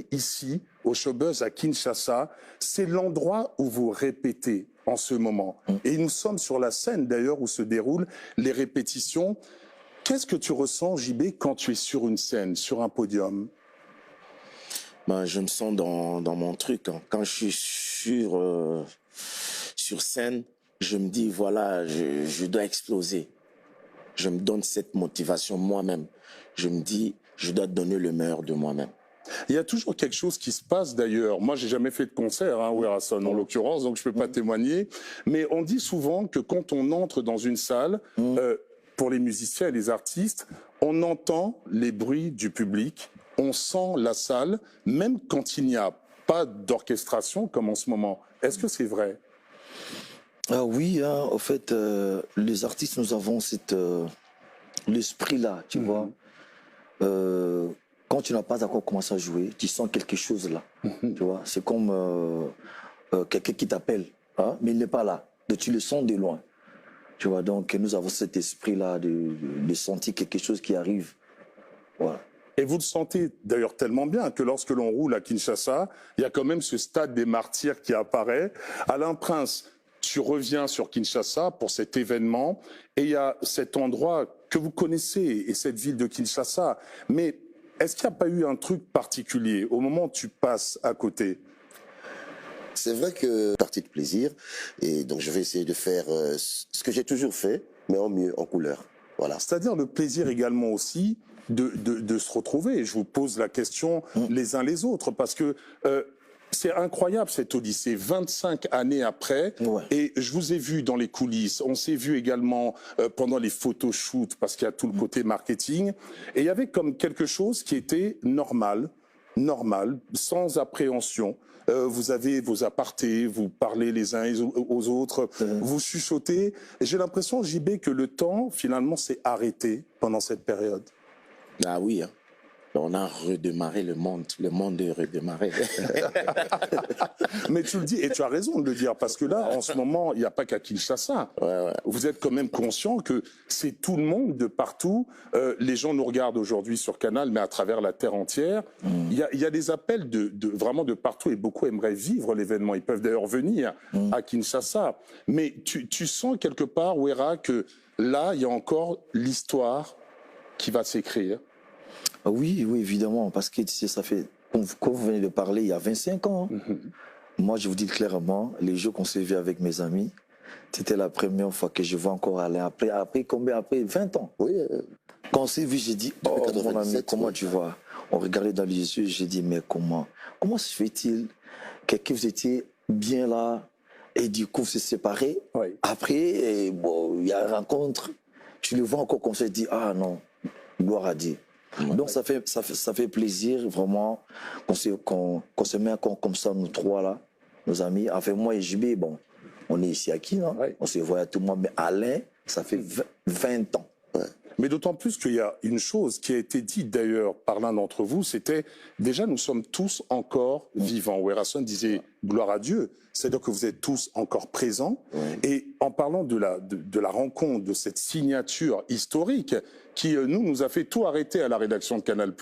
arrivé ici, au Showbuzz à Kinshasa, c'est l'endroit où vous répétez en ce moment. Et nous sommes sur la scène d'ailleurs où se déroulent les répétitions. Qu'est-ce que tu ressens, JB, quand tu es sur une scène, sur un podium? Ben, je me sens dans mon truc. Hein. Quand je suis sur scène, je me dis, voilà, je dois exploser. Je me donne cette motivation moi-même. Je me dis, je dois donner le meilleur de moi-même. Il y a toujours quelque chose qui se passe d'ailleurs. Moi, j'ai jamais fait de concert, hein, Werason, en l'occurrence, donc je peux pas témoigner. Mais on dit souvent que quand on entre dans une salle, pour les musiciens et les artistes, on entend les bruits du public, on sent la salle, même quand il n'y a pas d'orchestration comme en ce moment. Est-ce que c'est vrai? Ah oui, hein, en fait, les artistes, nous avons l'esprit-là, tu vois. Quand tu n'as pas encore commencé à jouer, tu sens quelque chose là, tu vois. C'est comme quelqu'un qui t'appelle, hein, mais il n'est pas là. Donc tu le sens de loin, tu vois. Donc nous avons cet esprit-là de sentir quelque chose qui arrive, voilà. Et vous le sentez d'ailleurs tellement bien que lorsque l'on roule à Kinshasa, il y a quand même ce stade des martyrs qui apparaît. Alain Prince, tu reviens sur Kinshasa pour cet événement et il y a cet endroit que vous connaissez et cette ville de Kinshasa. Mais est-ce qu'il n'y a pas eu un truc particulier au moment où tu passes à côté? C'est vrai que partie de plaisir, et donc je vais essayer de faire ce que j'ai toujours fait, mais en mieux, en couleur. Voilà. C'est-à-dire le plaisir également aussi de se retrouver. Et je vous pose la question les uns les autres, parce que c'est incroyable cette odyssée, 25 années après, et je vous ai vu dans les coulisses, on s'est vu également pendant les photoshoots, parce qu'il y a tout le côté marketing, et il y avait comme quelque chose qui était normal, sans appréhension. Vous avez vos apartés, vous parlez les uns aux autres, vous chuchotez. J'ai l'impression, JB, que le temps, finalement, s'est arrêté pendant cette période. Ah oui, hein. On a redémarré le monde est redémarré. Mais tu le dis, et tu as raison de le dire, parce que là, en ce moment, il n'y a pas qu'à Kinshasa. Vous êtes quand même conscient que c'est tout le monde de partout. Les gens nous regardent aujourd'hui sur Canal, mais à travers la terre entière. Il y a des appels vraiment de partout, et beaucoup aimeraient vivre l'événement. Ils peuvent d'ailleurs venir à Kinshasa. Mais tu sens quelque part, Wera, que là, il y a encore l'histoire qui va s'écrire. Oui, oui, évidemment, parce que tu sais, ça fait, comme vous venez de parler, il y a 25 ans. Moi, je vous dis clairement, les jours qu'on s'est vus avec mes amis, c'était la première fois que je vois encore Alain. Après combien? Après 20 ans. Oui. Quand on s'est vu, j'ai dit, oh mon ami, comment tu vois? On regardait dans les yeux, j'ai dit, mais comment se fait-il que vous étiez bien là et du coup, vous se séparez? Après, bon, il y a une rencontre, tu le vois encore comme ça, je dis, ah non, gloire à Dieu. Donc ça fait plaisir vraiment qu'on se met comme ça, nous trois là, nos amis. Avec moi et JB, bon, on est ici à qui, non? On se voit à tout le monde, mais Alain, ça fait 20 ans. Mais d'autant plus qu'il y a une chose qui a été dite d'ailleurs par l'un d'entre vous, c'était déjà nous sommes tous encore vivants. Werason disait gloire à Dieu, c'est-à-dire que vous êtes tous encore présents. Et en parlant de la rencontre, de cette signature historique qui nous a fait tout arrêter à la rédaction de Canal+,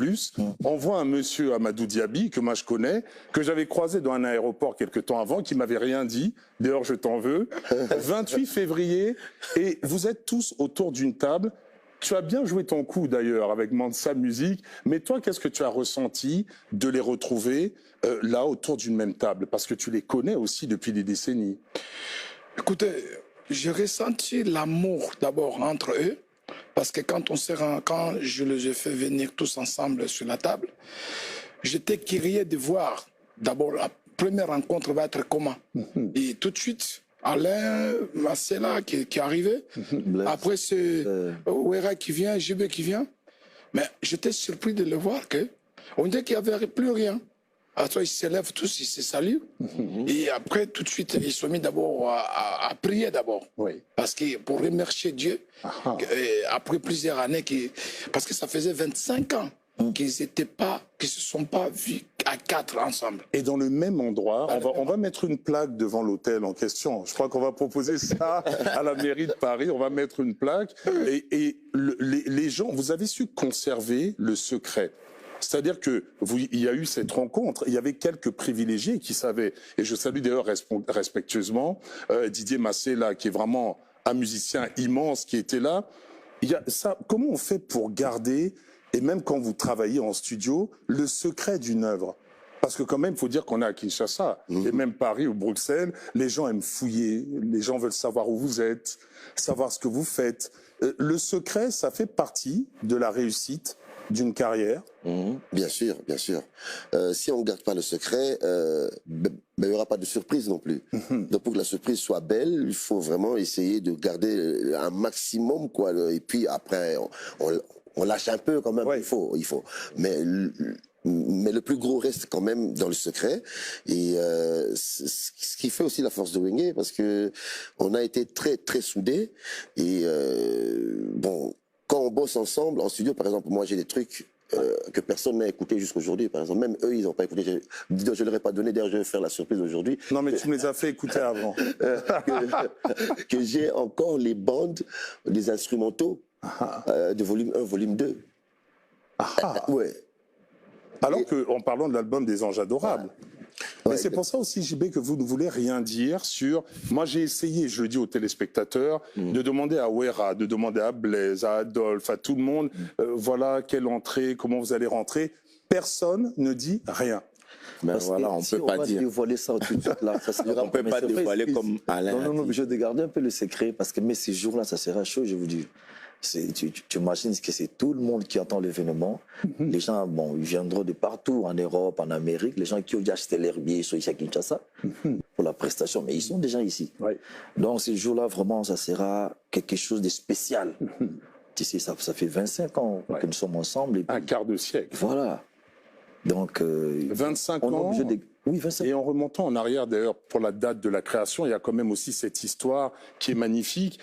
on voit un monsieur Amadou Diaby que moi je connais, que j'avais croisé dans un aéroport quelque temps avant, qui m'avait rien dit. D'ailleurs, je t'en veux. 28 février, et vous êtes tous autour d'une table. Tu as bien joué ton coup d'ailleurs avec Mansa Music, mais toi, qu'est-ce que tu as ressenti de les retrouver là autour d'une même table? Parce que tu les connais aussi depuis des décennies. Écoutez, j'ai ressenti l'amour d'abord entre eux, parce que quand je les ai fait venir tous ensemble sur la table, j'étais curieux de voir d'abord la première rencontre va être comment. Et tout de suite, Alain Marcella qui est arrivé. Après, c'est Wera qui vient, JB qui vient. Mais j'étais surpris de le voir on dirait qu'il n'y avait plus rien. Après, ils se lèvent tous, ils se saluent. Et après, tout de suite, ils sont mis d'abord à prier d'abord. Parce que pour remercier Dieu, après plusieurs années, parce que ça faisait 25 ans qu'ils ne se sont pas vus à 4 ensemble. Et dans le même endroit, on va mettre une plaque devant l'hôtel en question. Je crois qu'on va proposer ça à la mairie de Paris. On va mettre une plaque. Et les gens, vous avez su conserver le secret. C'est-à-dire que il y a eu cette rencontre, il y avait quelques privilégiés qui savaient, et je salue d'ailleurs respectueusement Didier Massé, là, qui est vraiment un musicien immense, qui était là. Il y a ça, comment on fait pour garder, et même quand vous travaillez en studio, le secret d'une œuvre? Parce que quand même, il faut dire qu'on est à Kinshasa, et même Paris ou Bruxelles, les gens aiment fouiller, les gens veulent savoir où vous êtes, savoir ce que vous faites. Le secret, ça fait partie de la réussite d'une carrière. Bien sûr, bien sûr. Si on ne garde pas le secret, il n'y aura pas de surprise non plus. Donc pour que la surprise soit belle, il faut vraiment essayer de garder un maximum, quoi. Et puis après, on lâche un peu quand même. Ouais. Il faut. Mais le plus gros reste quand même dans le secret. Et ce qui fait aussi la force de Wenge, parce que on a été très très soudés. Et bon, quand on bosse ensemble en studio, par exemple, moi j'ai des trucs que personne n'a écouté jusqu'aujourd'hui. Par exemple, même eux, ils n'ont pas écouté. Je ne leur ai pas donné. D'ailleurs, je vais faire la surprise aujourd'hui. Non, mais tu me les as fait écouter avant. que j'ai encore les bandes, les instrumentaux de volume 1, volume 2. Ouais. Alors qu'en parlant de l'album des Anges Adorables. Mais c'est pour ça aussi, JB, que vous ne voulez rien dire sur... Moi, j'ai essayé, je le dis aux téléspectateurs, de demander à Wera, de demander à Blaise, à Adolphe, à tout le monde, voilà, quelle entrée, comment vous allez rentrer. Personne ne dit rien. Mais voilà, on ne peut pas dire. Dévoiler ça tout de suite, là, ça on ne peut pas dévoiler comme Alain. Non, on est obligé de garder un peu le secret, parce que mais ces jours-là, ça sera chaud, je vous dis. Tu imagines que c'est tout le monde qui entend l'événement. Les gens, bon, ils viendront de partout, en Europe, en Amérique. Les gens qui ont déjà acheté leur billet sont ici à Kinshasa pour la prestation, mais ils sont déjà ici. Donc, ce jour-là, vraiment, ça sera quelque chose de spécial. Tu sais, ça fait 25 ans que nous sommes ensemble. Et puis, un quart de siècle. Voilà. Donc, 25 ans. Oui, 25 ans. Et en remontant en arrière, d'ailleurs, pour la date de la création, il y a quand même aussi cette histoire qui est magnifique.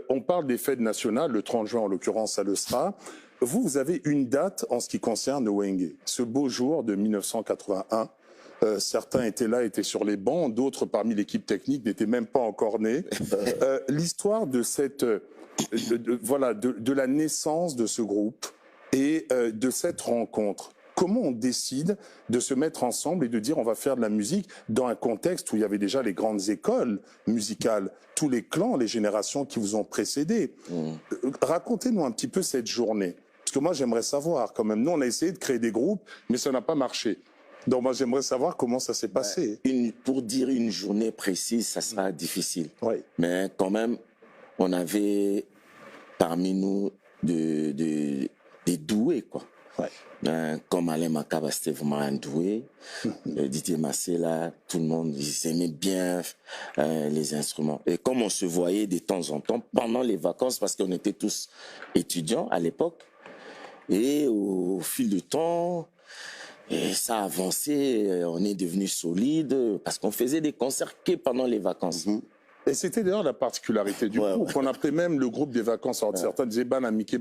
On parle des fêtes nationales, le 30 juin en l'occurrence, ça le sera. Vous avez une date en ce qui concerne Wenge. Ce beau jour de 1981. Certains étaient là, étaient sur les bancs, d'autres parmi l'équipe technique n'étaient même pas encore nés. L'histoire de cette, de la naissance de ce groupe et de cette rencontre. Comment on décide de se mettre ensemble et de dire on va faire de la musique dans un contexte où il y avait déjà les grandes écoles musicales, tous les clans, les générations qui vous ont précédé. Racontez-nous un petit peu cette journée. Parce que moi j'aimerais savoir quand même. Nous on a essayé de créer des groupes, mais ça n'a pas marché. Donc moi j'aimerais savoir comment ça s'est passé. Pour dire une journée précise, ça sera difficile. Mais quand même, on avait parmi nous des doués, quoi. Comme Alain Makaba, c'était vraiment un doué. Didier Massé, là, tout le monde, ils aimaient bien les instruments. Et comme on se voyait de temps en temps pendant les vacances, parce qu'on était tous étudiants à l'époque, et au fil du temps, et ça a avancé, on est devenu solide, parce qu'on faisait des concerts que pendant les vacances. Et c'était d'ailleurs la particularité du groupe. On appelait même le groupe des vacances. Alors, certains disaient Banamike,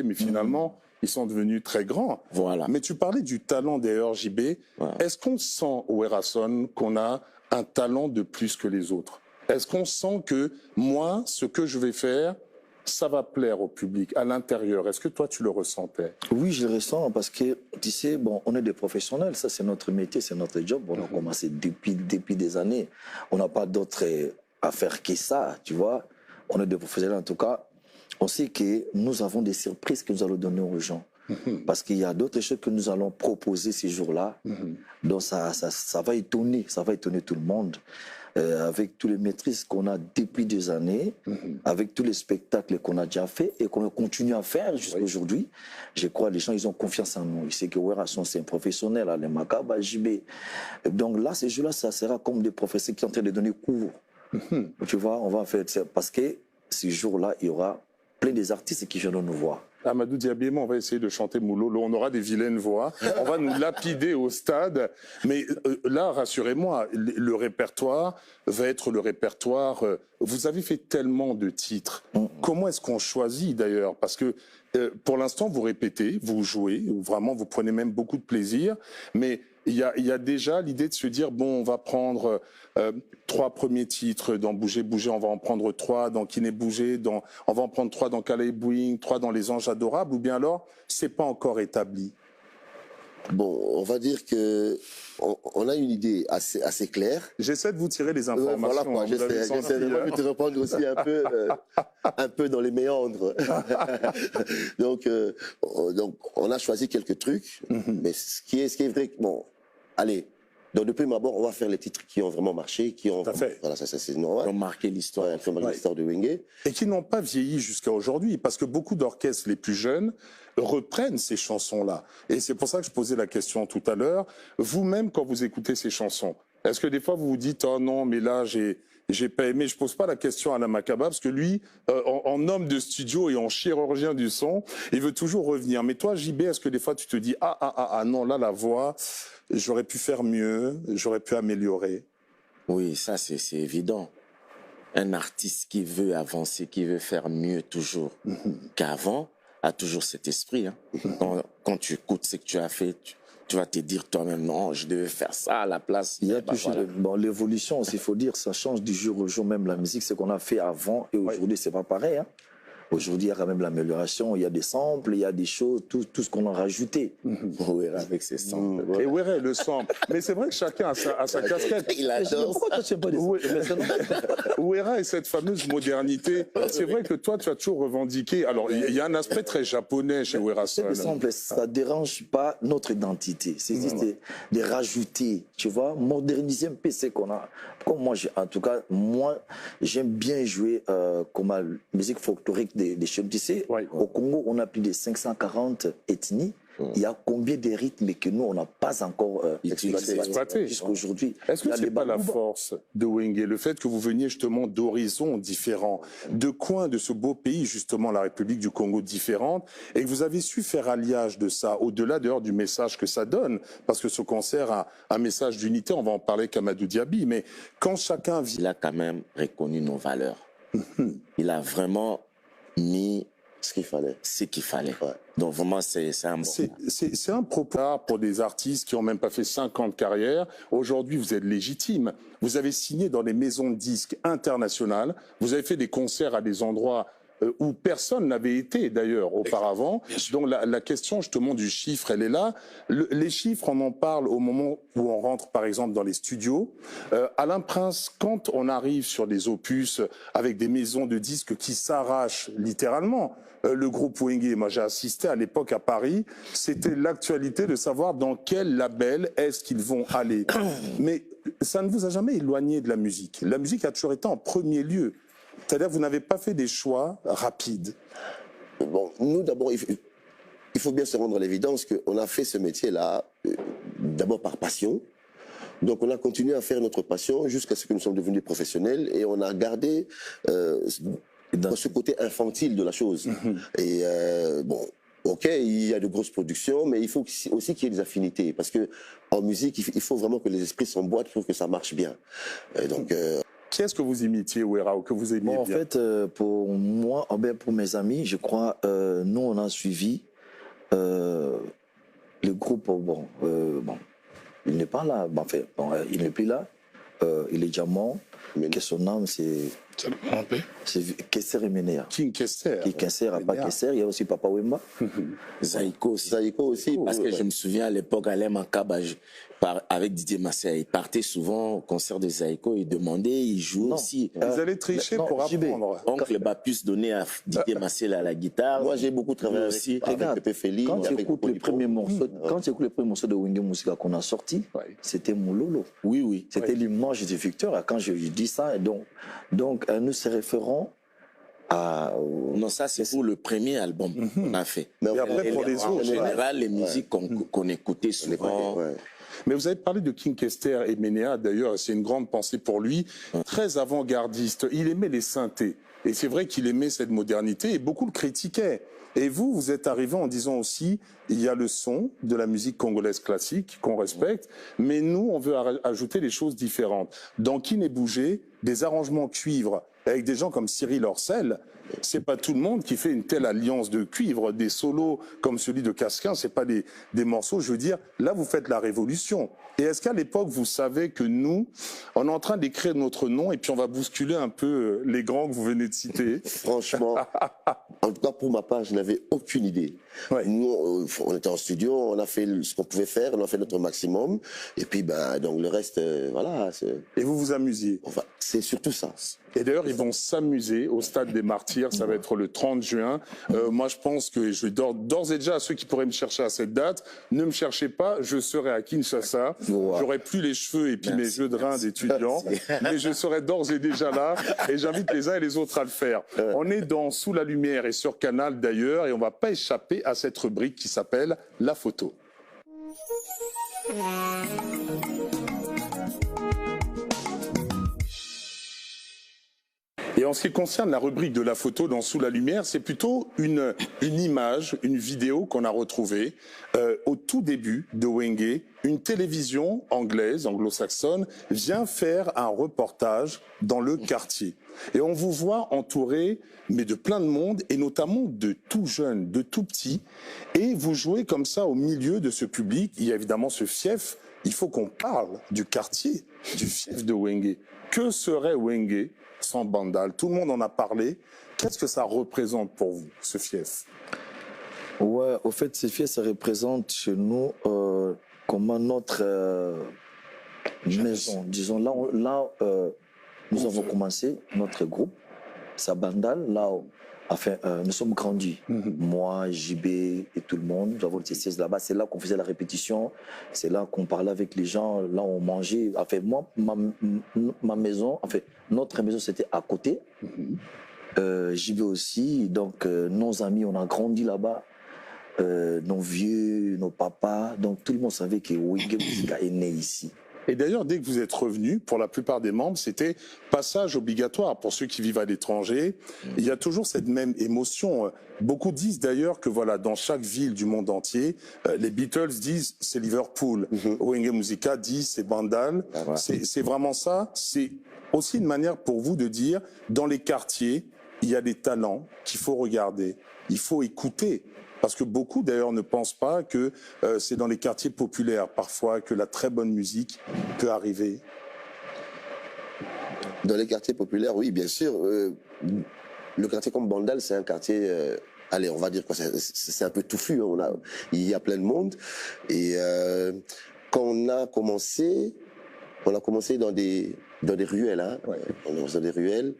mais finalement, ils sont devenus très grands. Voilà. Mais tu parlais du talent d'ailleurs, JB. Est-ce qu'on sent, Werason, qu'on a un talent de plus que les autres? Est-ce qu'on sent que moi, ce que je vais faire, ça va plaire au public, à l'intérieur? Est-ce que toi, tu le ressentais? Oui, je le ressens parce que, tu sais, bon, on est des professionnels, ça c'est notre métier, c'est notre job. On a commencé depuis des années. On n'a pas d'autre affaire que ça, tu vois. On est des professionnels en tout cas. On sait que nous avons des surprises que nous allons donner aux gens. Parce qu'il y a d'autres choses que nous allons proposer ces jours-là. Donc ça va étonner tout le monde. Avec tous les maîtrises qu'on a depuis des années, avec tous les spectacles qu'on a déjà fait et qu'on continue à faire jusqu'à aujourd'hui, je crois que les gens ils ont confiance en nous. Ils savent que Werason c'est un professionnel, Alain Makaba, JB. Donc là, ces jours-là, ça sera comme des professeurs qui sont en train de donner cours. Tu vois, on va faire ça parce que ces jours-là, il y aura plein des artistes qui viendront nous voir. Amadou Diaby, on va essayer de chanter Moulolo. On aura des vilaines voix. On va nous lapider au stade. Mais là, rassurez-moi, le répertoire va être le répertoire. Vous avez fait tellement de titres. Comment est-ce qu'on choisit d'ailleurs? Parce que pour l'instant, vous répétez, vous jouez, vraiment, vous prenez même beaucoup de plaisir. Mais il y a déjà l'idée de se dire, bon, on va prendre 3 premiers titres dans Bouger, Bouger, on va en prendre 3 dans Kiné Bouger, on va en prendre 3 dans Calais Bouing, 3 dans Les Anges Adorables, ou bien alors, c'est pas encore établi? Bon, on va dire que on a une idée assez claire. J'essaie de vous tirer les informations. Voilà quoi, j'essaie de te reprendre aussi un peu dans les méandres. donc, on a choisi quelques trucs, mais ce qui est vrai, bon, allez, donc de prime abord, on va faire les titres qui ont vraiment marché, qui ont, voilà, ça c'est normal. Qui ont marqué l'histoire. Ouais, qui ont marqué l'histoire de Wenge. Et qui n'ont pas vieilli jusqu'à aujourd'hui, parce que beaucoup d'orchestres les plus jeunes reprennent ces chansons-là. Et c'est pour ça que je posais la question tout à l'heure. Vous-même, quand vous écoutez ces chansons, est-ce que des fois vous vous dites « Oh non, mais là, j'ai pas aimé ». Je pose pas la question à la Makaba, parce que lui, en homme de studio et en chirurgien du son, il veut toujours revenir. Mais toi, JB, est-ce que des fois tu te dis « Ah non, là, la voix, j'aurais pu faire mieux, j'aurais pu améliorer ». Oui, ça c'est évident. Un artiste qui veut avancer, qui veut faire mieux toujours qu'avant, a toujours cet esprit. Hein. Quand tu écoutes ce que tu as fait, tu vas te dire toi-même, non, je devais faire ça à la place. Il y a toujours l'évolution aussi, il faut dire, ça change du jour au jour. Même la musique, ce qu'on a fait avant et aujourd'hui, c'est pas pareil. Hein. Aujourd'hui, il y a quand même l'amélioration, il y a des samples, il y a des choses, tout ce qu'on a rajouté. Ouéra avec ses samples. Et Ouéra, le sample. Mais c'est vrai que chacun a sa casquette. Il adore. Pourquoi toi, tu n'aimes pas des samples? Ouéra et cette fameuse modernité, c'est vrai que toi, tu as toujours revendiqué. Alors, il y a un aspect très japonais chez Ouéra Son. Les samples, ça ne dérange pas notre identité. C'est juste de rajouter, tu vois, moderniser un peu ce qu'on a. Comme moi, en tout cas, moi, j'aime bien jouer comme la musique folklorique des chefs. Tu sais, au Congo, on a plus de 540 ethnies. Il y a combien de rythmes que nous, on n'a pas encore exploité jusqu'à aujourd'hui? Est-ce que ce n'est pas la force de Wenge, le fait que vous veniez justement d'horizons différents, de coins de ce beau pays, justement la République du Congo différente, et que vous avez su faire alliage de ça, au-delà d'ailleurs du message que ça donne, parce que ce concert a un message d'unité, on va en parler avec Amadou Diaby, mais quand chacun vit... Il a quand même reconnu nos valeurs. Il a vraiment mis ce qu'il fallait. Ce qu'il fallait. Ouais. Donc vraiment, c'est un bon. C'est un propos pour des artistes qui n'ont même pas fait 5 ans de carrière. Aujourd'hui, vous êtes légitime. Vous avez signé dans les maisons de disques internationales. Vous avez fait des concerts à des endroits où personne n'avait été d'ailleurs auparavant. Donc la question justement du chiffre, elle est là. Les chiffres, on en parle au moment où on rentre par exemple dans les studios. Alain Prince, quand on arrive sur des opus avec des maisons de disques qui s'arrachent littéralement, le groupe Wenge, moi j'ai assisté à l'époque à Paris, c'était l'actualité de savoir dans quel label est-ce qu'ils vont aller. Mais ça ne vous a jamais éloigné de la musique. La musique a toujours été en premier lieu. C'est-à-dire que vous n'avez pas fait des choix rapides. Bon, nous d'abord, il faut bien se rendre à l'évidence qu'on a fait ce métier-là d'abord par passion. Donc on a continué à faire notre passion jusqu'à ce que nous sommes devenus professionnels et on a gardé dans ce côté infantile de la chose. Et bon, ok, il y a de grosses productions, mais il faut aussi qu'il y ait des affinités. Parce que en musique, il faut vraiment que les esprits s'emboîtent pour que ça marche bien. Et donc... Qui est-ce que vous imitiez, Ouéra, ou que vous aimiez bien? En fait, pour moi, pour mes amis, je crois, nous, on a suivi le groupe, il n'est pas là, il n'est plus là, il est déjà mort, mais que son nom, c'est Kesser et Menea. King Kesser. King Kesser, pas Kesser, il y a aussi Papa Wemba. Zaïko aussi. Parce que je me souviens à l'époque, Alain Makaba, avec Didier Massé, il partait souvent au concert de Zaïko, il demandait, il jouait aussi. Vous allez tricher pour apprendre. Oncle Bapus donnait à Didier Massé la guitare. Moi, j'ai beaucoup travaillé aussi avec Pépé Félix. Quand tu écoutes les premiers morceaux de Wenge Musica qu'on a sortis, c'était Moulolo. Oui. C'était l'image de Victor. Quand je dis ça, donc nous se référons à... Non, ça c'est pour le premier album qu'on a fait. Mais après, pour les autres, en général, les musiques qu'on écoutait souvent... Mais vous avez parlé de King Kesser et Menea, d'ailleurs, c'est une grande pensée pour lui, très avant-gardiste. Il aimait les synthés. Et c'est vrai qu'il aimait cette modernité et beaucoup le critiquaient. Et vous êtes arrivé en disant aussi, il y a le son de la musique congolaise classique qu'on respecte, mais nous, on veut ajouter des choses différentes. Dans Qui n'est bougé, des arrangements cuivre avec des gens comme Cyril Orcel, c'est pas tout le monde qui fait une telle alliance de cuivre, des solos comme celui de Casquin, c'est pas des morceaux, je veux dire, là vous faites la révolution. Et est-ce qu'à l'époque vous savez que nous, on est en train d'écrire notre nom et puis on va bousculer un peu les grands que vous venez de citer? Franchement, en tout cas pour ma part, je n'avais aucune idée. Ouais. Nous, on était en studio, on a fait ce qu'on pouvait faire, on a fait notre maximum, et puis ben donc le reste, voilà. Et vous vous amusiez? Enfin, c'est surtout ça. Et d'ailleurs, ils vont s'amuser au Stade des Martyrs, ça va être le 30 juin. Moi, je pense que je vais d'ores et déjà à ceux qui pourraient me chercher à cette date, ne me cherchez pas, je serai à Kinshasa. Wow. J'aurai plus les cheveux et puis mes jeux de reins d'étudiant, mais je serai d'ores et déjà là et j'invite les uns et les autres à le faire. On est dans Sous la lumière et sur Canal d'ailleurs et on va pas échapper à cette rubrique qui s'appelle La photo. Et en ce qui concerne la rubrique de la photo dans Sous la lumière, c'est plutôt une image, une vidéo qu'on a retrouvée au tout début de Wenge. Une télévision anglaise, anglo-saxonne, vient faire un reportage dans le quartier. Et on vous voit entouré, mais de plein de monde, et notamment de tout jeunes, de tout petits. Et vous jouez comme ça au milieu de ce public. Il y a évidemment ce fief. Il faut qu'on parle du quartier, du fief de Wenge. Que serait Wenge sans Bandal? Tout le monde en a parlé. Qu'est-ce que ça représente pour vous, ce fief? Ouais, au fait, ce fief, ça représente chez nous comment notre maison. Disons, là nous avons commencé notre groupe, ça Bandal, là enfin, nous sommes grandis. Moi, JB et tout le monde, nous avons été 16 là-bas. C'est là qu'on faisait la répétition, c'est là qu'on parlait avec les gens, là on mangeait. Enfin, moi, ma maison, enfin, notre maison, c'était à côté. JB aussi, donc nos amis, on a grandi là-bas. Nos vieux, nos papas, donc tout le monde savait que Wenge Musica est né ici. Et d'ailleurs, dès que vous êtes revenu, pour la plupart des membres, c'était passage obligatoire pour ceux qui vivent à l'étranger. Il y a toujours cette même émotion. Beaucoup disent d'ailleurs que voilà, dans chaque ville du monde entier, les Beatles disent c'est Liverpool, Wenge Musica dit c'est Bandal. C'est vraiment ça. C'est aussi une manière pour vous de dire, dans les quartiers, il y a des talents qu'il faut regarder, il faut écouter. Parce que beaucoup, d'ailleurs, ne pensent pas que c'est dans les quartiers populaires, parfois, que la très bonne musique peut arriver. Dans les quartiers populaires, oui, bien sûr. Le quartier comme Bandal, c'est un quartier... allez, on va dire que c'est un peu touffu. Hein, il y a plein de monde. Et quand on a commencé dans des ruelles. Hein. Ouais. On est dans des ruelles.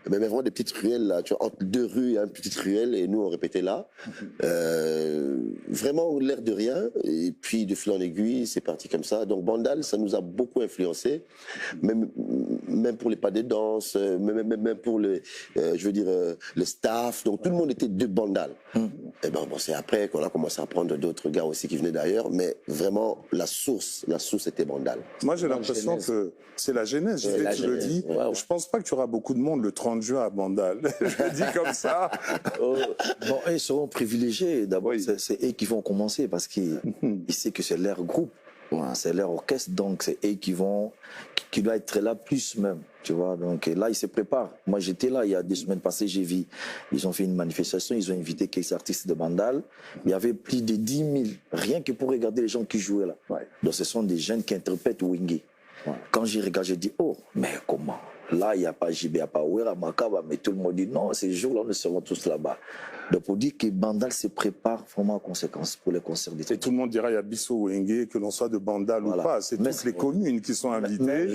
Mais vraiment des petites ruelles là, tu vois, entre deux rues, il y a une petite ruelle et nous on répétait là. Vraiment l'air de rien et puis de fil en aiguille, c'est parti comme ça. Donc Bandal, ça nous a beaucoup influencé, même pour les pas de danse, même pour le staff. Donc tout le monde était de Bandal. Et ben bon, c'est après qu'on a commencé à prendre d'autres gars aussi qui venaient d'ailleurs, mais vraiment la source était Bandal. Moi j'ai l'impression que c'est la genèse. Tu le dis. Ouais. Je pense pas que tu auras beaucoup de monde le 30 juin à Bandal. Je le dis comme ça. Bon, ils seront privilégiés. D'abord, c'est eux qui vont commencer parce qu'ils savent que c'est leur groupe, c'est leur orchestre, donc c'est eux qui doivent être là plus même. Tu vois, donc là, ils se préparent. Moi, j'étais là il y a 2 semaines passées, j'ai vu. Ils ont fait une manifestation, ils ont invité quelques artistes de Bandal. Il y avait plus de 10 000, rien que pour regarder les gens qui jouaient là. Ouais. Donc, ce sont des jeunes qui interprètent Wenge. Ouais. Quand j'y regarde, j'ai dit, oh, mais comment? Là, il n'y a pas JB, il n'y a pas Wera, Makaba, mais tout le monde dit non, ces jours-là, nous serons tous là-bas. Donc, pour dire que Bandal se prépare vraiment en conséquence pour les concerts d'été. Et tout le monde dira, il y a Bissau Wenge, que l'on soit de Bandal ou pas. C'est toutes les communes qui sont invitées.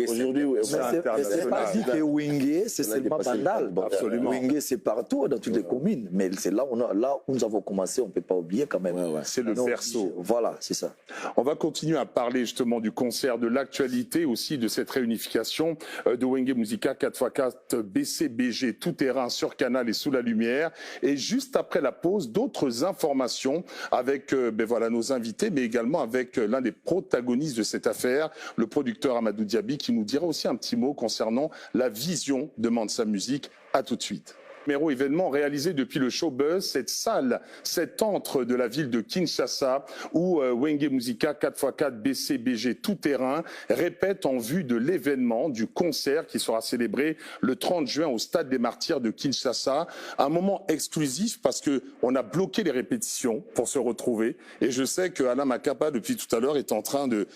Aujourd'hui, c'est international. Pas dit que Wenge, c'est seulement Bandal. Absolument. Wenge, c'est partout, dans toutes les communes. Mais c'est là où nous avons commencé, on ne peut pas oublier quand même. C'est le berceau. Voilà, c'est ça. On va continuer à parler justement du concert, de l'actualité aussi, de cette réunification de Wenge Musica 4x4 BCBG tout terrain sur Canal et Sous la lumière. Et juste après la pause, d'autres informations avec nos invités, mais également avec l'un des protagonistes de cette affaire, le producteur Amadou Diaby, qui nous dira aussi un petit mot concernant la vision de Mansa Music. À tout de suite. Numéro événement réalisé depuis le Showbuzz, cette salle, cet antre de la ville de Kinshasa où Wenge Musica 4x4 BCBG tout terrain répète en vue de l'événement, du concert qui sera célébré le 30 juin au Stade des Martyrs de Kinshasa. Un moment exclusif parce que on a bloqué les répétitions pour se retrouver et je sais que Alain Makaba depuis tout à l'heure est en train de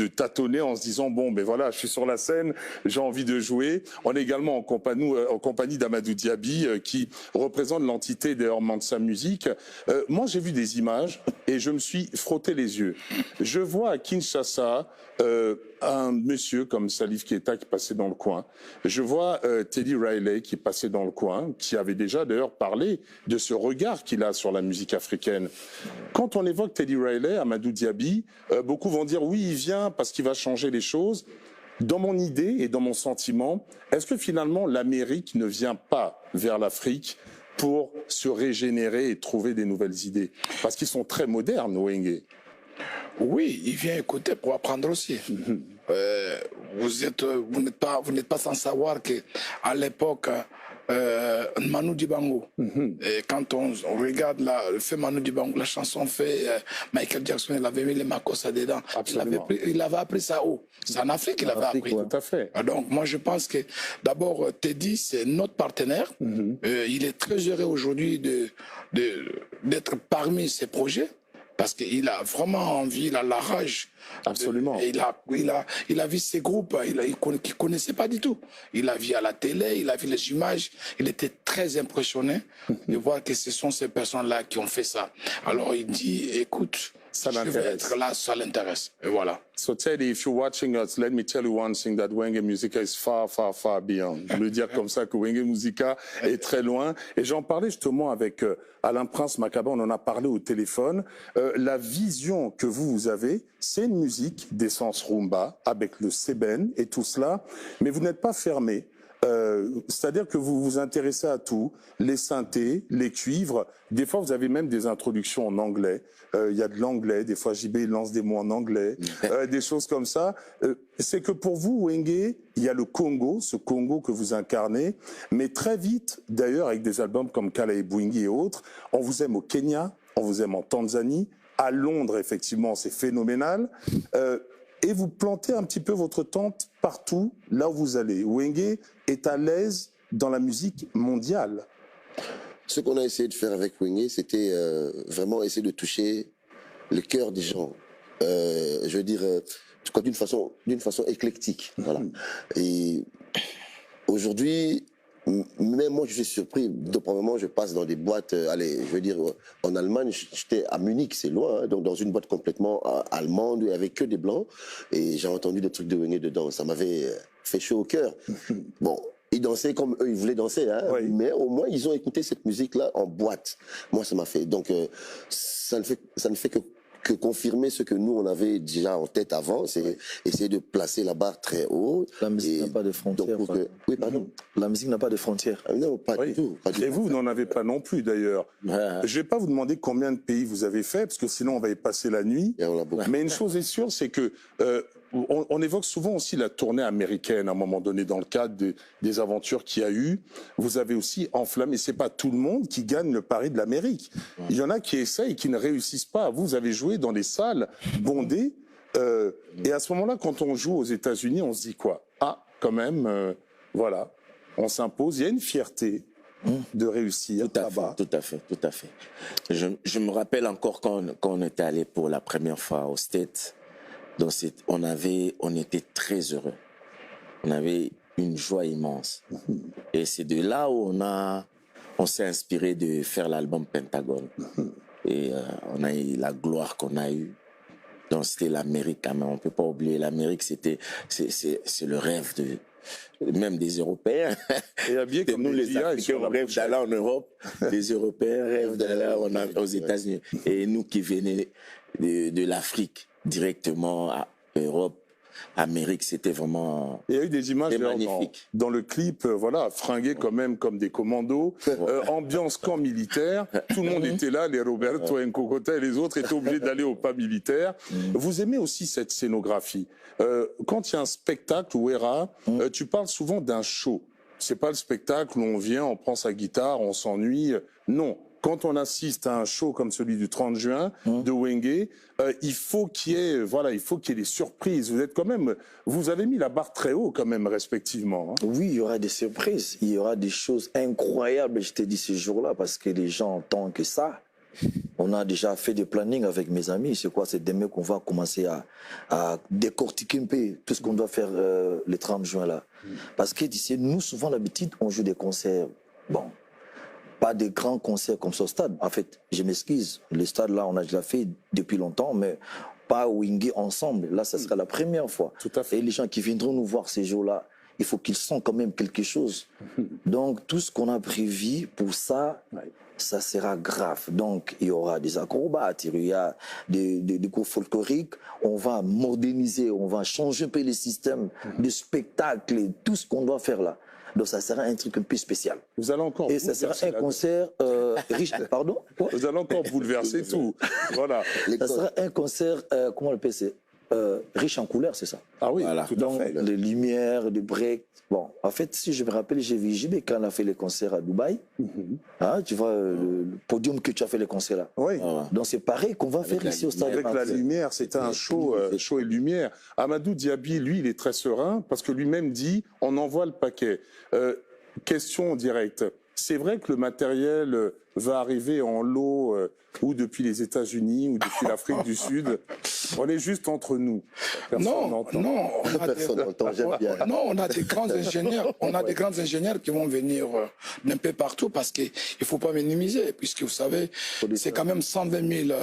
tâtonner en se disant bon ben voilà, je suis sur la scène, j'ai envie de jouer. On est également en compagnie d'Amadou Diaby qui représente l'entité des Mansa Music. Moi, j'ai vu des images et je me suis frotté les yeux. Je vois à Kinshasa un monsieur comme Salif Keita qui passait dans le coin. Je vois Teddy Riley qui passait dans le coin, qui avait déjà d'ailleurs parlé de ce regard qu'il a sur la musique africaine. Quand on évoque Teddy Riley, Amadou Diaby, beaucoup vont dire oui, il vient parce qu'il va changer les choses. Dans mon idée et dans mon sentiment, est-ce que finalement l'Amérique ne vient pas vers l'Afrique pour se régénérer et trouver des nouvelles idées? Parce qu'ils sont très modernes, Wenge. Oui, il vient écouter pour apprendre aussi. Vous n'êtes pas sans savoir qu'à l'époque, Manu Dibango, et quand on regarde le fait Manu Dibango, la chanson fait Michael Jackson, il avait mis les Makossa dedans. Il avait appris ça où? C'est en Afrique qu'il avait appris. Tout à fait. Donc moi je pense que d'abord Teddy c'est notre partenaire. Il est très heureux aujourd'hui d'être parmi ces projets. Parce qu'il a vraiment envie, il a la rage. Absolument. Il a vu ces groupes qu'il ne connaissait pas du tout. Il a vu à la télé, il a vu les images. Il était très impressionné de voir que ce sont ces personnes-là qui ont fait ça. Alors il dit, écoute, je vais être là, ça l'intéresse. Et voilà. So Teddy, if you're watching us, let me tell you one thing, that Wenge Musica is far, far, far beyond. Je veux dire comme ça que Wenge Musica est très loin. Et j'en parlais justement avec Alain Prince Makaba, on en a parlé au téléphone. La vision que vous avez, c'est une musique d'essence rumba avec le seben et tout cela, mais vous n'êtes pas fermé. C'est-à-dire que vous vous intéressez à tout, les synthés, les cuivres. Des fois, vous avez même des introductions en anglais. Il y a de l'anglais. Des fois, JB lance des mots en anglais, des choses comme ça. C'est que pour vous, Wenge, il y a le Congo, ce Congo que vous incarnez. Mais très vite, d'ailleurs, avec des albums comme Kala et Bwingi et autres, on vous aime au Kenya, on vous aime en Tanzanie. À Londres, effectivement, c'est phénoménal. Et vous plantez un petit peu votre tente partout, là où vous allez. Wenge est à l'aise dans la musique mondiale. Ce qu'on a essayé de faire avec Wenge, c'était vraiment essayer de toucher le cœur des gens. Je veux dire, d'une façon éclectique. Voilà. Et aujourd'hui, même moi, je suis surpris. Premièrement, je passe dans des boîtes, allez, je veux dire, en Allemagne, j'étais à Munich, c'est loin, hein, donc dans une boîte complètement allemande, avec que des blancs, et j'ai entendu des trucs de Wenge dedans. Ça m'avait fait chaud au cœur. Bon, ils dansaient comme eux, ils voulaient danser, hein, oui. Mais au moins, ils ont écouté cette musique-là en boîte. Moi, ça m'a fait. Donc, ça ne fait que confirmer ce que nous, on avait déjà en tête avant, c'est essayer de placer la barre très haut. La musique n'a pas de frontières. Oui, pardon. La musique n'a pas de frontières. Non, pas du tout. Et vous n'en avez pas non plus, d'ailleurs. Je ne vais pas vous demander combien de pays vous avez fait, parce que sinon on va y passer la nuit. Mais une chose est sûre, c'est que on évoque souvent aussi la tournée américaine à un moment donné dans le cadre des aventures qu'il y a eu. Vous avez aussi enflammé. C'est pas tout le monde qui gagne le pari de l'Amérique. Il y en a qui essayent et qui ne réussissent pas. Vous avez joué dans des salles bondées. Et à ce moment-là, quand on joue aux États-Unis, on se dit quoi? Ah, quand même, voilà, on s'impose. Il y a une fierté de réussir là-bas. Tout à fait. Je me rappelle encore quand on était allé pour la première fois aux States. Donc on était très heureux. On avait une joie immense. Et c'est de là où on s'est inspiré de faire l'album Pentagone. Et on a eu la gloire qu'on a eue. Donc c'était l'Amérique quand même. On peut pas oublier l'Amérique. C'est le rêve même des Européens. Et bien comme nous les Africains, on rêve d'aller en Europe. Les Européens rêvent d'aller aux États-Unis. Et nous qui venons de l'Afrique directement à Europe, Amérique, c'était vraiment. Il y a eu des images magnifiques dans le clip, voilà, fringués quand même comme des commandos, ambiance camp militaire. Tout le monde était là, les Roberto Nkokota et les autres étaient obligés d'aller au pas militaire. Vous aimez aussi cette scénographie. Quand il y a un spectacle ou tu parles souvent d'un show. c'est pas le spectacle où on vient, on prend sa guitare, on s'ennuie. Non. Quand on assiste à un show comme celui du 30 juin de Wenge, il faut qu'il y ait, il faut qu'il y ait des surprises. Vous avez mis la barre très haut quand même, respectivement. Hein. Oui, il y aura des surprises. Il y aura des choses incroyables, je t'ai dit ce jour-là, parce que les gens entendent que ça. On a déjà fait des plannings avec mes amis. C'est quoi? C'est demain qu'on va commencer à décortiquer un peu tout ce qu'on doit faire le 30 juin là. Parce que d'ici, nous, souvent, l'habitude, on joue des concerts. Bon. Pas des grands concerts comme ce stade. En fait, je m'excuse. Le stade, là, on a déjà fait depuis longtemps, mais pas Wenge ensemble. Là, ça sera la première fois. Tout à fait. Et les gens qui viendront nous voir ces jours-là, il faut qu'ils sentent quand même quelque chose. Donc, tout ce qu'on a prévu pour ça, ça sera grave. Donc, il y aura des acrobates, il y a des cours folkloriques. On va moderniser, on va changer un peu les systèmes de spectacle, tout ce qu'on doit faire là. Donc ça sera un truc un peu spécial. Vous allez encore et ça sera un concert riche. Pardon? Vous allez encore bouleverser tout. Voilà. Ça sera un concert, comment on appelle ça? Riche en couleurs, c'est ça. Ah oui, voilà. Tout donc, à fait. Les lumières, les breaks. Bon, en fait, si je me rappelle, j'ai vu JB quand on a fait les concerts à Dubaï. Hein, tu vois, le podium que tu as fait les concerts là. Oui. Donc c'est pareil qu'on va faire ici au stade. Avec la lumière, c'est un show, show et lumière. Amadou Diaby, lui, il est très serein parce que lui-même dit, on envoie le paquet. Question directe. C'est vrai que le matériel va arriver en lot ou depuis les États-Unis ou depuis l'Afrique du Sud. On est juste entre nous. Non, on a des grands ingénieurs. On a des grands ingénieurs qui vont venir d'un peu partout parce qu'il ne faut pas minimiser, puisque vous savez, c'est quand même 120 000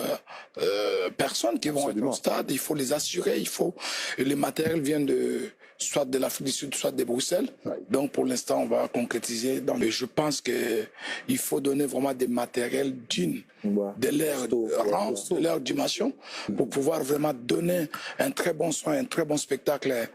personnes qui vont être au stade. Il faut les assurer. Les matériels viennent soit de l'Afrique du Sud, soit de Bruxelles. Donc pour l'instant, on va concrétiser. Donc, je pense qu'il faut donner vraiment des matériels dignes de leur rang, de leur dimension, pour pouvoir vraiment donner un très bon soin, un très bon spectacle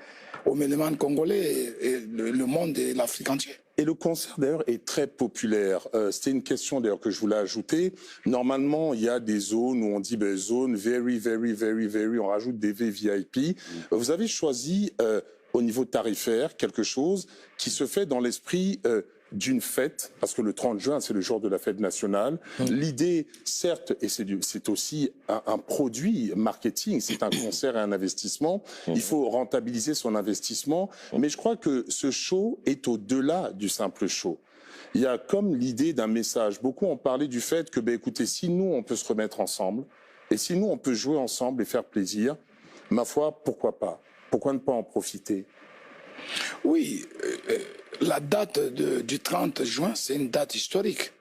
aux mélomanes congolais et le monde et l'Afrique entière. Et le concert d'ailleurs est très populaire. C'était une question d'ailleurs que je voulais ajouter. Normalement, il y a des zones où on dit zone very, very, very, very, on rajoute des VVIP. Vous avez choisi au niveau tarifaire quelque chose qui se fait dans l'esprit d'une fête, parce que le 30 juin, c'est le jour de la fête nationale. L'idée, certes, et c'est aussi un produit marketing, c'est un concert et un investissement. Il faut rentabiliser son investissement. Mais je crois que ce show est au-delà du simple show. Il y a comme l'idée d'un message. Beaucoup ont parlé du fait que, écoutez, si nous, on peut se remettre ensemble, et si nous, on peut jouer ensemble et faire plaisir, ma foi, pourquoi pas? Pourquoi ne pas en profiter? Oui, la date du 30 juin, c'est une date historique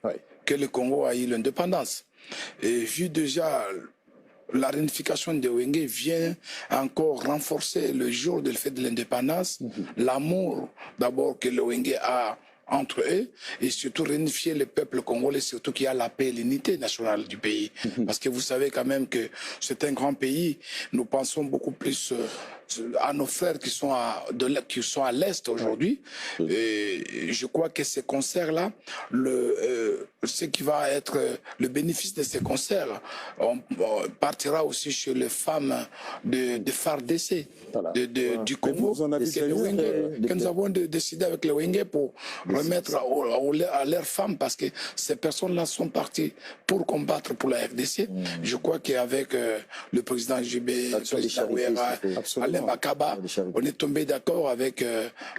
que le Congo a eu l'indépendance. Et vu déjà la réunification de Wenge vient encore renforcer le jour de la fête de l'indépendance, l'amour d'abord que le Wenge a entre eux et surtout réunifier le peuple congolais, surtout qu'il y a la paix et l'unité nationale du pays. Parce que vous savez quand même que c'est un grand pays, nous pensons beaucoup plus à nos frères qui sont à l'Est aujourd'hui. Et je crois que ces concerts-là, ce qui va être le bénéfice de ces concerts, on partira aussi sur les femmes de FARDC, du Congo, que nous avons décidé avec le Wenge pour remettre à leurs femmes, parce que ces personnes-là sont parties pour combattre pour la RDC. Je crois qu'avec le président JB, Alain Bakaba, on est tombé d'accord avec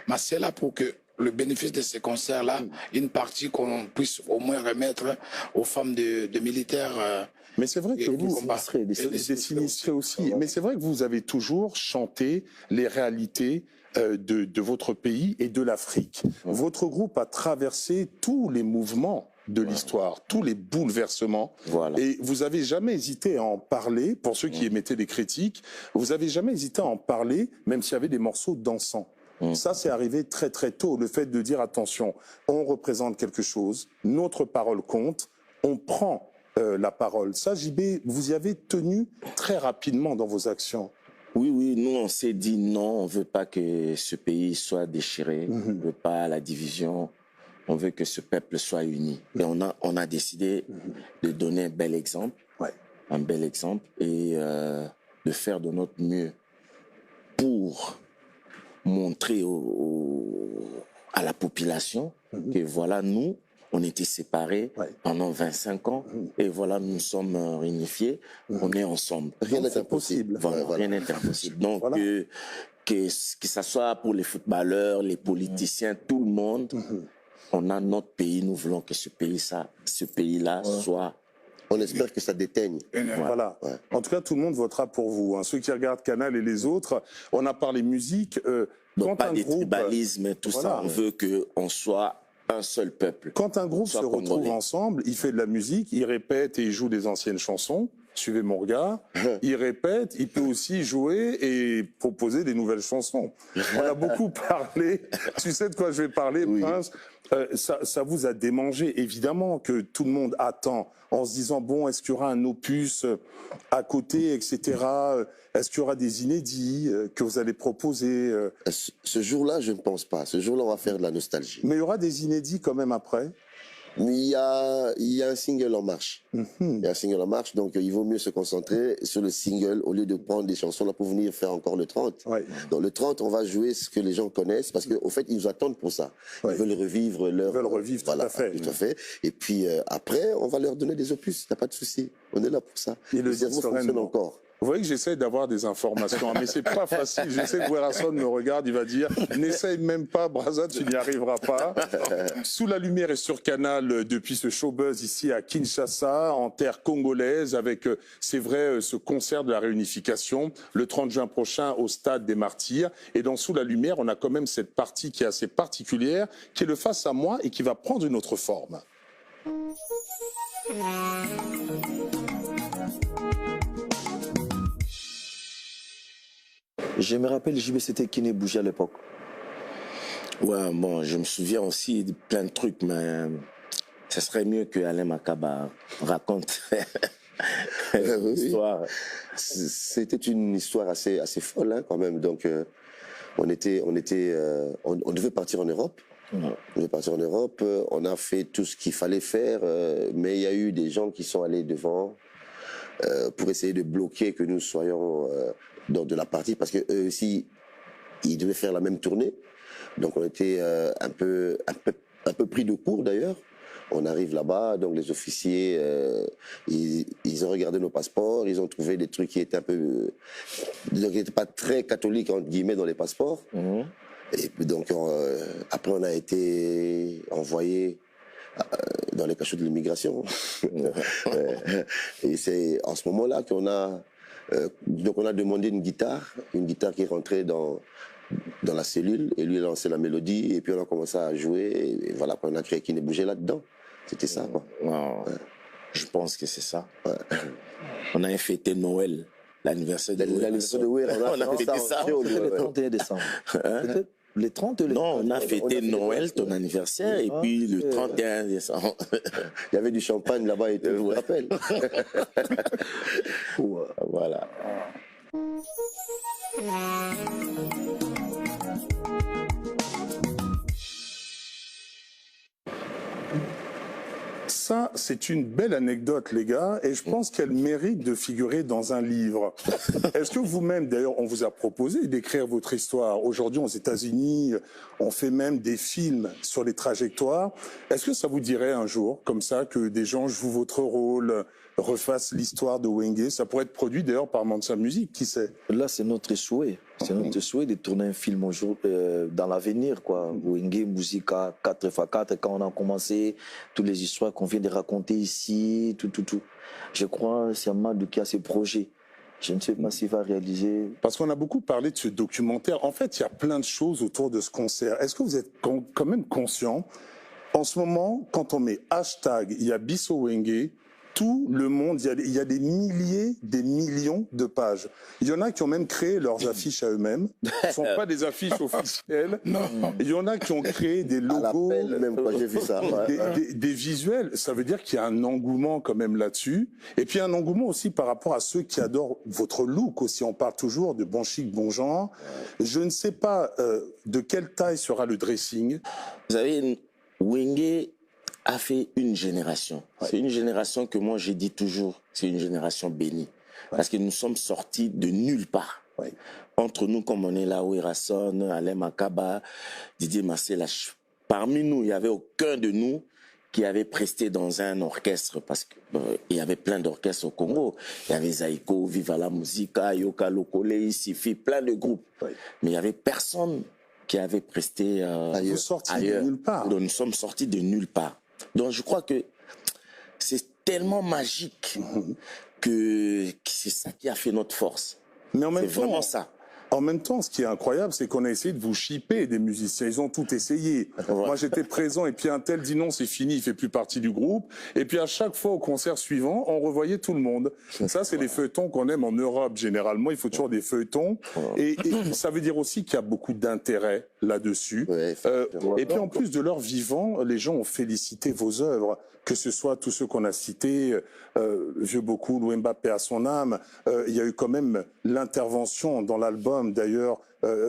Marcella pour que le bénéfice de ces concerts-là, une partie qu'on puisse au moins remettre aux femmes de militaires. Mais c'est vrai que vous, des sinistrés aussi, mais c'est vrai que vous avez toujours chanté les réalités de votre pays et de l'Afrique. Votre groupe a traversé tous les mouvements de l'histoire, tous les bouleversements. Et vous avez jamais hésité à en parler, pour ceux qui émettaient des critiques, vous avez jamais hésité à en parler, même s'il y avait des morceaux dansants. Ça, c'est arrivé très très tôt, le fait de dire attention, on représente quelque chose, notre parole compte, on prend la parole. Ça, JB, vous y avez tenu très rapidement dans vos actions. Oui, nous on s'est dit non, on veut pas que ce pays soit déchiré, on veut pas la division, on veut que ce peuple soit uni. Et on a décidé de donner un bel exemple, et de faire de notre mieux pour montrer à la population que voilà, nous, on était séparés pendant 25 ans et voilà, nous sommes réunifiés, on est ensemble. Rien n'est impossible. Voilà, rien n'est impossible. Donc, que ça soit pour les footballeurs, les politiciens, tout le monde, on a notre pays, nous voulons que ce pays-là soit... On espère que ça déteigne. Voilà. En tout cas, tout le monde votera pour vous. Hein. Ceux qui regardent Canal et les autres, on a parlé musique. Donc pas des tribalismes, tout ça. On veut qu'on soit un seul peuple. Quand un groupe se retrouve ensemble, il fait de la musique, il répète et il joue des anciennes chansons. Suivez mon regard. Il répète, il peut aussi jouer et proposer des nouvelles chansons. On a beaucoup parlé. Tu sais de quoi je vais parler, Prince? Ça vous a démangé, évidemment, que tout le monde attend en se disant, bon, est-ce qu'il y aura un opus à côté, etc. Est-ce qu'il y aura des inédits que vous allez proposer Ce jour-là, je ne pense pas. Ce jour-là, on va faire de la nostalgie. Mais il y aura des inédits quand même après? Il y a un single en marche. Il y a un single en marche, donc il vaut mieux se concentrer sur le single au lieu de prendre des chansons là pour venir faire encore le 30. Donc le 30, on va jouer ce que les gens connaissent parce qu'au fait, ils nous attendent pour ça. Ils veulent revivre leur... Ils veulent revivre, voilà, tout à fait. Et puis après, on va leur donner des opus, il n'y a pas de souci. On est là pour ça. Et le cerveau fonctionne encore. Vous voyez que j'essaie d'avoir des informations, mais c'est pas facile. Je sais que Werrason me regarde, il va dire « N'essaye même pas, Brazza, tu n'y arriveras pas ». Sous la lumière et sur Canal depuis ce showbuzz ici à Kinshasa, en terre congolaise, avec, c'est vrai, ce concert de la réunification, le 30 juin prochain au Stade des Martyrs. Et dans Sous la lumière, on a quand même cette partie qui est assez particulière, qui est le face à moi et qui va prendre une autre forme. Je me rappelle, JB, c'était Kiné Bougie à l'époque. Ouais, bon, je me souviens aussi de plein de trucs, mais ce serait mieux que Alain Makaba raconte l'histoire. C'était une histoire assez folle, hein, quand même. Donc, on devait partir en Europe. On devait partir en Europe. On a fait tout ce qu'il fallait faire, mais il y a eu des gens qui sont allés devant pour essayer de bloquer que nous soyons de la partie, parce que eux aussi, ils devaient faire la même tournée. Donc on était un peu pris de court d'ailleurs. On arrive là-bas, donc les officiers, ils ont regardé nos passeports, ils ont trouvé des trucs qui étaient qui n'étaient pas très catholiques entre guillemets dans les passeports. Et donc après on a été envoyé dans les cachots de l'immigration. Et c'est en ce moment-là qu'on a donc on a demandé une guitare qui est rentrée dans la cellule, et lui il a lancé la mélodie, et puis on a commencé à jouer, et voilà, on a créé Kiné Bougie là-dedans. C'était ça, quoi. Je pense que c'est ça. On a fêté Noël, l'anniversaire de Noël. L'anniversaire de Noël, on a fêté ça. Le 31 décembre. Les 30 et les 30. Non, on a fêté Noël, ton anniversaire, et puis le 31 décembre. Il y avait du champagne là-bas et tout, je vous rappelle. Voilà. Ça, c'est une belle anecdote, les gars, et je pense qu'elle mérite de figurer dans un livre. Est-ce que vous-même, d'ailleurs, on vous a proposé d'écrire votre histoire? Aujourd'hui, aux États-Unis, on fait même des films sur les trajectoires. Est-ce que ça vous dirait un jour, comme ça, que des gens jouent votre rôle, refassent l'histoire de Wenge? Ça pourrait être produit, d'ailleurs, par Mansa Music, qui sait? Là, c'est notre souhait. C'est notre souhait de tourner un film dans l'avenir, quoi. Wenge, Musica, 4x4, quand on a commencé, toutes les histoires qu'on vient de raconter ici, tout. Je crois, c'est Amadou qui a ce projet. Je ne sais pas s'il va réaliser. Parce qu'on a beaucoup parlé de ce documentaire. En fait, il y a plein de choses autour de ce concert. Est-ce que vous êtes quand même conscient? En ce moment, quand on met hashtag, il y a Bisso Wenge, tout le monde, il y a des milliers, des millions de pages. Il y en a qui ont même créé leurs affiches à eux-mêmes. Ce ne sont pas des affiches officielles. Non. Il y en a qui ont créé des logos, même quand j'ai vu ça, des visuels. Ça veut dire qu'il y a un engouement quand même là-dessus. Et puis un engouement aussi par rapport à ceux qui adorent votre look aussi. On parle toujours de bon chic, bon genre. Je ne sais pas de quelle taille sera le dressing. Vous savez, Wenge a fait une génération. C'est une génération que moi, j'ai dit toujours, c'est une génération bénie. Parce que nous sommes sortis de nulle part. Entre nous, comme on est là, Werrason, Alain Makaba, Didier Marcel, parmi nous, il n'y avait aucun de nous qui avait presté dans un orchestre, parce qu'il y avait plein d'orchestres au Congo. Il y avait Zaïko, Viva la Musica, Yoka Lokole, Isifi, plein de groupes. Oui. Mais il n'y avait personne qui avait presté ailleurs. De nulle part. Donc nous sommes sortis de nulle part. Donc je crois que c'est tellement magique que c'est ça qui a fait notre force. Mais en même temps, c'est vraiment ça. En même temps, ce qui est incroyable, c'est qu'on a essayé de vous shipper des musiciens. Ils ont tout essayé. Moi, j'étais présent et puis un tel dit non, c'est fini, il fait plus partie du groupe. Et puis à chaque fois au concert suivant, on revoyait tout le monde. Ça, c'est les feuilletons qu'on aime en Europe généralement. Il faut toujours des feuilletons. Et ça veut dire aussi qu'il y a beaucoup d'intérêt là-dessus. Et puis en plus de leur vivant, les gens ont félicité vos œuvres. Que ce soit tous ceux qu'on a cités, Vieux Beaucoup, Louemba, paix à son âme, il y a eu quand même l'intervention dans l'album d'ailleurs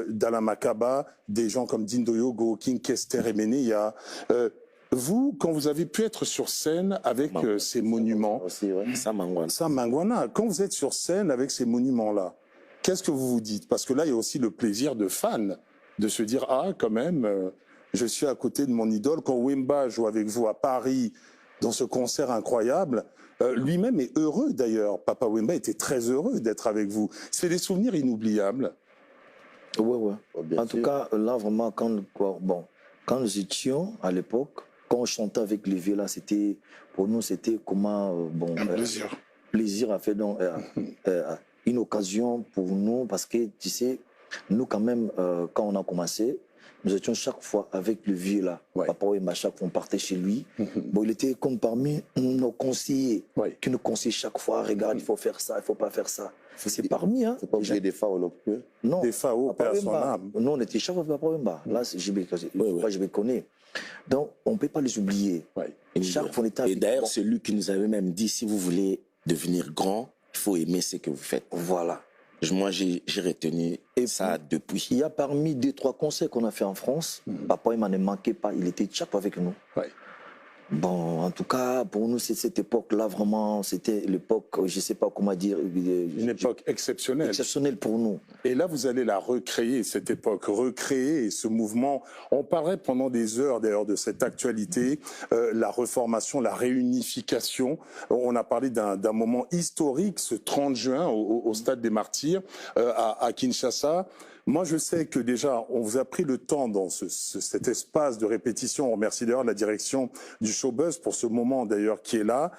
d'Alain Makaba, des gens comme Dindo Yogo, King Kester et Meneya. Vous, quand vous avez pu être sur scène avec ces monuments, Sam Mangwana, quand vous êtes sur scène avec ces monuments-là, qu'est-ce que vous vous dites? Parce que là, il y a aussi le plaisir de fan, de se dire, ah, quand même, je suis à côté de mon idole. Quand Wemba joue avec vous à Paris, dans ce concert incroyable, lui-même est heureux d'ailleurs. Papa Wemba était très heureux d'être avec vous. C'est des souvenirs inoubliables. Ouais. En tout cas, là vraiment, quand nous étions à l'époque, quand on chantait avec les vieux là, c'était pour nous c'était comment plaisir a fait donc une occasion pour nous parce que tu sais, nous quand même quand on a commencé. Nous étions chaque fois avec le vieux là. Papa Wemba, chaque fois on partait chez lui. Bon, il était comme parmi nos conseillers qui nous conseillent chaque fois. Regarde, il faut faire ça, il faut pas faire ça. C'est parmi, hein. Faut pas oublier des FAO non plus. Non. Des FAO, paix à son âme. Nous, on était chaque fois Papa Wemba. Là, je me connais. Donc, on ne peut pas les oublier. Chaque fois on était avec. Et d'ailleurs, c'est lui qui nous avait même dit, si vous voulez devenir grand, il faut aimer ce que vous faites. Voilà. Moi, j'ai retenu ça depuis. Il y a parmi 2-3 concerts qu'on a fait en France, Papa Wemba ne manquait pas, il était chaque fois avec nous. Bon, en tout cas, pour nous, cette époque-là, vraiment, c'était l'époque, je ne sais pas comment dire. Une époque exceptionnelle. Exceptionnelle pour nous. Et là, vous allez la recréer, cette époque, recréer ce mouvement. On parlerait pendant des heures, d'ailleurs, de cette actualité, la reformation, la réunification. On a parlé d'un moment historique, ce 30 juin, au Stade des Martyrs, à Kinshasa. Moi, je sais que déjà, on vous a pris le temps dans cet espace de répétition. On remercie d'ailleurs la direction du Showbuzz pour ce moment d'ailleurs qui est là.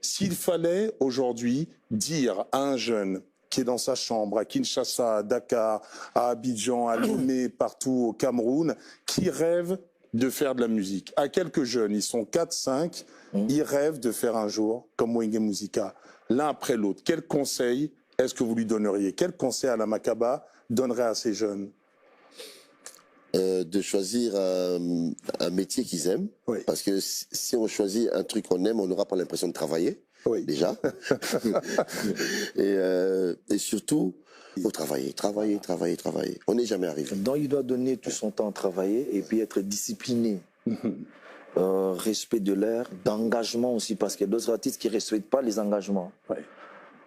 S'il fallait aujourd'hui dire à un jeune qui est dans sa chambre, à Kinshasa, à Dakar, à Abidjan, à Lomé, partout au Cameroun, qui rêve de faire de la musique. À quelques jeunes, ils sont 4-5, ils rêvent de faire un jour comme Wenge Musica. L'un après l'autre, quel conseil est-ce que vous lui donneriez? Quel conseil Alain Makaba donnerait à ces jeunes? De choisir un métier qu'ils aiment. Parce que si on choisit un truc qu'on aime, on n'aura pas l'impression de travailler, déjà. et surtout, il faut travailler. On n'est jamais arrivé. Donc il doit donner tout son temps à travailler et puis être discipliné. Respect de l'air, d'engagement aussi, parce qu'il y a d'autres artistes qui ne respectent pas les engagements.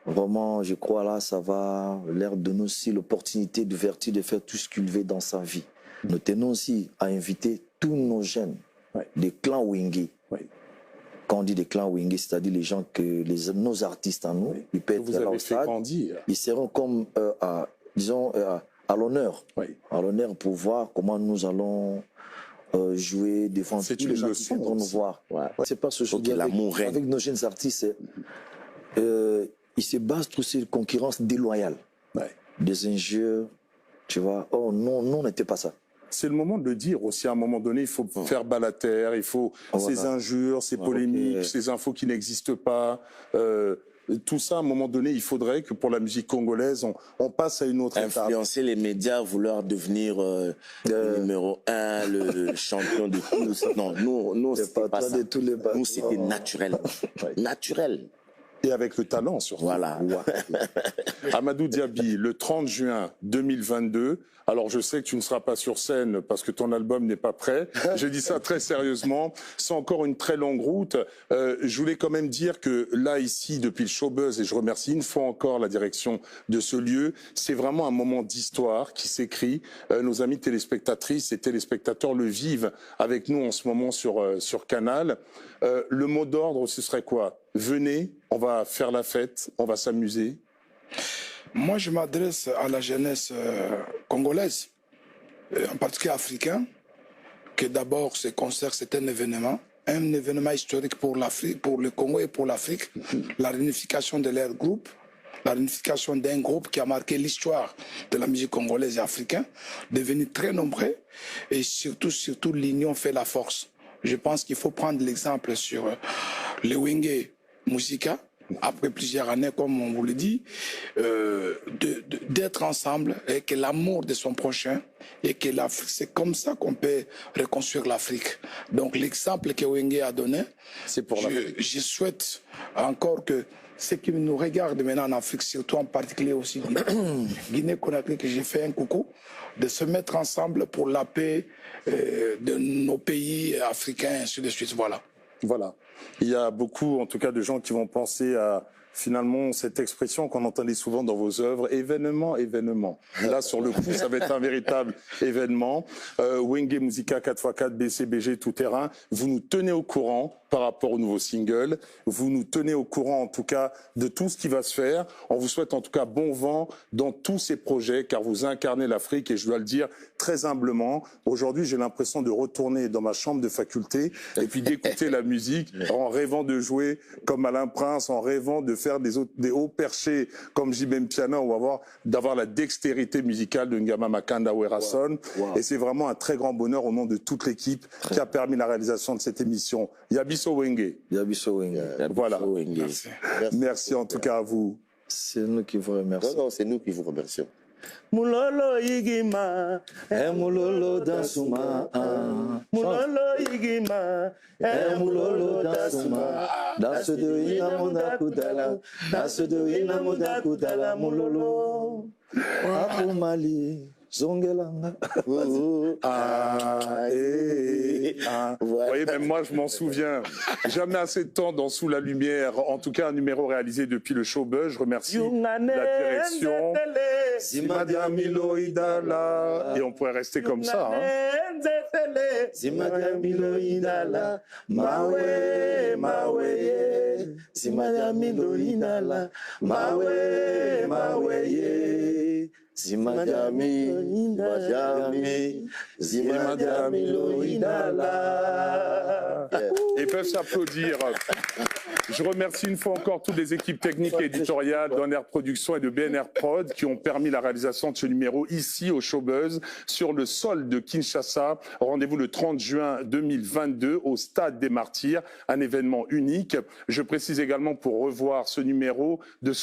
Vraiment, je crois là, ça va l'air donner aussi l'opportunité d'ouverture de faire tout ce qu'il veut dans sa vie. Nous tenons aussi à inviter tous nos jeunes des clans Wenge. Quand on dit des clans Wenge, c'est-à-dire les gens nos artistes en nous, ils peuvent être là au stade, ils seront comme disons à l'honneur, à l'honneur pour voir comment nous allons jouer, défendre. C'est tous les gens qui viendront nous voir. C'est pas ce chose avec nos jeunes artistes. Ils se basent tous sur une concurrence déloyale. Des injures, tu vois. Oh non, on n'était pas ça. C'est le moment de le dire aussi. À un moment donné, il faut faire bas la terre, il faut ces injures, ces polémiques, ces infos qui n'existent pas. Tout ça, à un moment donné, il faudrait que pour la musique congolaise, on passe à une autre étape. Influencer les médias, vouloir devenir le numéro 1, le champion de tous. Non, nous c'était pas ça. Nous, c'était naturel. Naturel. Et avec le talent, surtout. Voilà. Amadou Diaby, le 30 juin 2022. Alors, je sais que tu ne seras pas sur scène parce que ton album n'est pas prêt. Je dis ça très sérieusement. C'est encore une très longue route. Je voulais quand même dire que là, ici, depuis le Showbuzz, et je remercie une fois encore la direction de ce lieu, c'est vraiment un moment d'histoire qui s'écrit. Nos amis téléspectatrices et téléspectateurs le vivent avec nous en ce moment sur Canal. Le mot d'ordre, ce serait quoi? Venez, on va faire la fête, on va s'amuser. Moi, je m'adresse à la jeunesse congolaise, en particulier africaine, que d'abord, ce concert, c'est un événement historique pour l'Afrique, pour le Congo et pour l'Afrique, la réunification de leur groupe, la réunification d'un groupe qui a marqué l'histoire de la musique congolaise et africaine, devenu très nombreux, et surtout, l'union fait la force. Je pense qu'il faut prendre l'exemple sur le Wenge Musica, après plusieurs années, comme on vous le dit, d'être ensemble et que l'amour de son prochain et que l'Afrique, c'est comme ça qu'on peut reconstruire l'Afrique. Donc l'exemple que Wenge a donné, c'est pour je souhaite encore que ceux qui nous regardent maintenant en Afrique, surtout en particulier aussi Guinée-Conakry, que j'ai fait un coucou, de se mettre ensemble pour la paix de nos pays africains, et ainsi de suite. Voilà. Voilà. Il y a beaucoup, en tout cas, de gens qui vont penser à finalement cette expression qu'on entendait souvent dans vos œuvres, événement, événement. Là, sur le coup, ça va être un véritable événement. Wenge Musica 4x4, BCBG, tout terrain. Vous nous tenez au courant par rapport au nouveau single. Vous nous tenez au courant, en tout cas, de tout ce qui va se faire. On vous souhaite, en tout cas, bon vent dans tous ces projets, car vous incarnez l'Afrique, et je dois le dire très humblement. Aujourd'hui, j'ai l'impression de retourner dans ma chambre de faculté et puis d'écouter la musique en rêvant de jouer comme Alain Prince, en rêvant de faire des hauts perchés comme Jibem Piana, ou d'avoir la dextérité musicale de Ngama Makanda Werason. Wow. Et c'est vraiment un très grand bonheur au nom de toute l'équipe qui a permis la réalisation de cette émission. Yabiso Wenge. Yabiso Wenge. Voilà. Merci. Merci en tout cas à vous. C'est nous qui vous remercions. Non, c'est nous qui vous remercions. Mulolo igima, mulolo dansuma. Mulolo igima, mulolo dansuma. Dasu do ina muda kudala, dasu do ina muda kudala mulolo. Apu Mali. Zongelanga. Vous voyez, même moi, je m'en souviens. Jamais assez de temps dans Sous la Lumière. En tout cas, un numéro réalisé depuis le Showbuzz. Je remercie la direction. Et on pourrait rester comme ça. Zimadami, Ils peuvent s'applaudir. Je remercie une fois encore toutes les équipes techniques et éditoriales d'Honneur Production et de BNR Prod qui ont permis la réalisation de ce numéro ici au Showbuzz sur le sol de Kinshasa. Rendez-vous le 30 juin 2022 au Stade des Martyrs, un événement unique. Je précise également pour revoir ce numéro de